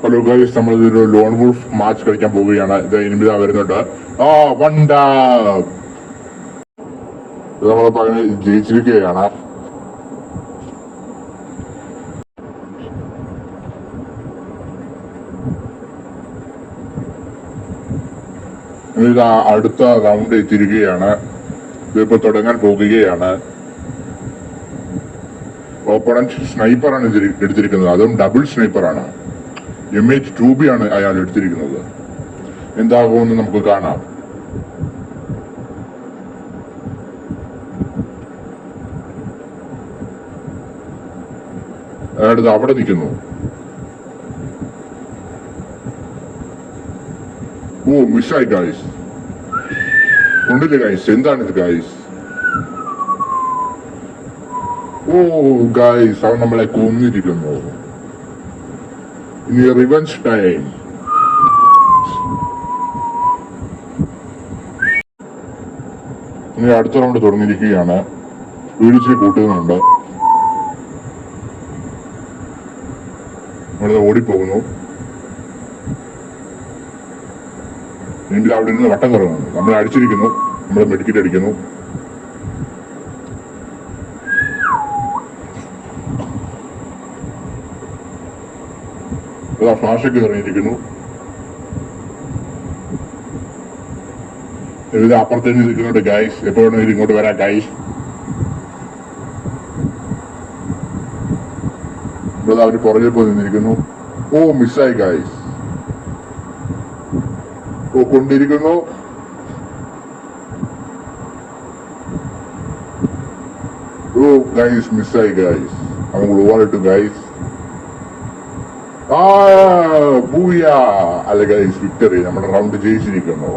Hello guys, നമ്മളൊരു loan wolf match കളിക്കാൻ പോവുകയാണ്. ഇത് ഇനിമിതാ വരുന്നുണ്ട്. വണ്ട നമ്മളിപ്പോ അങ്ങനെ ജയിച്ചിരിക്കുകയാണ്. ഇത് അടുത്ത റൗണ്ട് എത്തിയിരിക്കുകയാണ്. ഇതിപ്പോ തുടങ്ങാൻ പോകുകയാണ്. ഓപ്പണന്റ് സ്നൈപ്പറാണ് എടുത്തിരിക്കുന്നത്, അതും ഡബിൾ സ്നൈപ്പറാണ്. MH2B ആണ് അയാൾ എടുത്തിരിക്കുന്നത്. എന്താകുമെന്ന് നമുക്ക് കാണാം. അയാളിത് അവിടെ നിൽക്കുന്നു. മിസ്സായി ഗൈസ്. ഉണ്ടില്ലേ ഗൈസ്? എന്താണിത് ഗൈസ്? ഗൈസ്, അവൻ നമ്മളെ കൊന്നിരിക്കുന്നു. ഇനി റിവെഞ്ച് ടൈം. ഇനി അടുത്ത റൗണ്ട് തുടങ്ങിയിരിക്കുകയാണ്. വീടിച്ചിരി കൂട്ടുന്നുണ്ട്. നമ്മളിത് ഓടിപ്പോകുന്നു. വീണ്ടും അവിടെ നിന്ന് വട്ടം കറങ്ങുന്നു. നമ്മൾ അടിച്ചിരിക്കുന്നു. നമ്മൾ മെഡിക്കറ്റ് അടിക്കുന്നു. ഫ്ലാഷൊക്കെ ഇറങ്ങിയിരിക്കുന്നു. ഇത് അപ്പുറത്തേക്ക് നിൽക്കുന്നുണ്ട് ഗൈസ്. എപ്പോഴാണ് ഇത് ഇങ്ങോട്ട് വരാം ഗൈസ്? ഇവിടെ അവര് പുറകിൽ പോയി നിന്നിരിക്കുന്നു. മിസ്സായി ഗൈസ്. കൊണ്ടിരിക്കുന്നു. ഗൈസ്, മിസ്സായി ഗൈസ്. അവൻ ഗ്ലൂവാളിട്ടു ഗൈസ്. അല്ല ഗൈസ്, വിക്ടറി. നമ്മുടെ റൗണ്ട് ജയിച്ചിരിക്കുന്നു.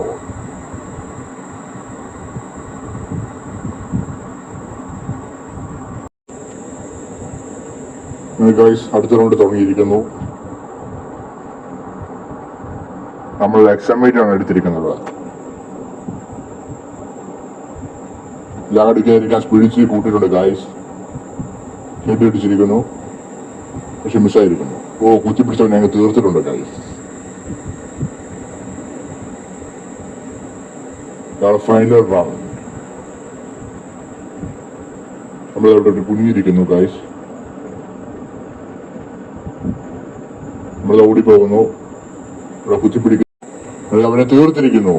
ഗൈസ്, അടുത്ത റൗണ്ട് തുടങ്ങിയിരിക്കുന്നു. നമ്മൾ എക്സാമേറ്റ് ആണ് എടുത്തിരിക്കുന്നത്. ലാഗടിക്കാതിരിക്കാൻ സ്പീഡിച്ച് കൂട്ടിയിട്ടുണ്ട് ഗൈസ്. കേട്ടിടിച്ചിരിക്കുന്നു, പക്ഷെ മിസ്സായിരിക്കുന്നു. കുത്തിപ്പിടിച്ചവൻ ഞങ്ങൾ തീർത്തിട്ടുണ്ട് ഗൈസ്. Final round. നമ്മളവിടെ കുഞ്ഞിരിക്കുന്നു ഗൈസ്. നമ്മൾ ഓടിപ്പോകുന്നു. ഇവിടെ കുത്തിപ്പിടിക്കുന്നു. അവനെ തീർത്തിരിക്കുന്നു.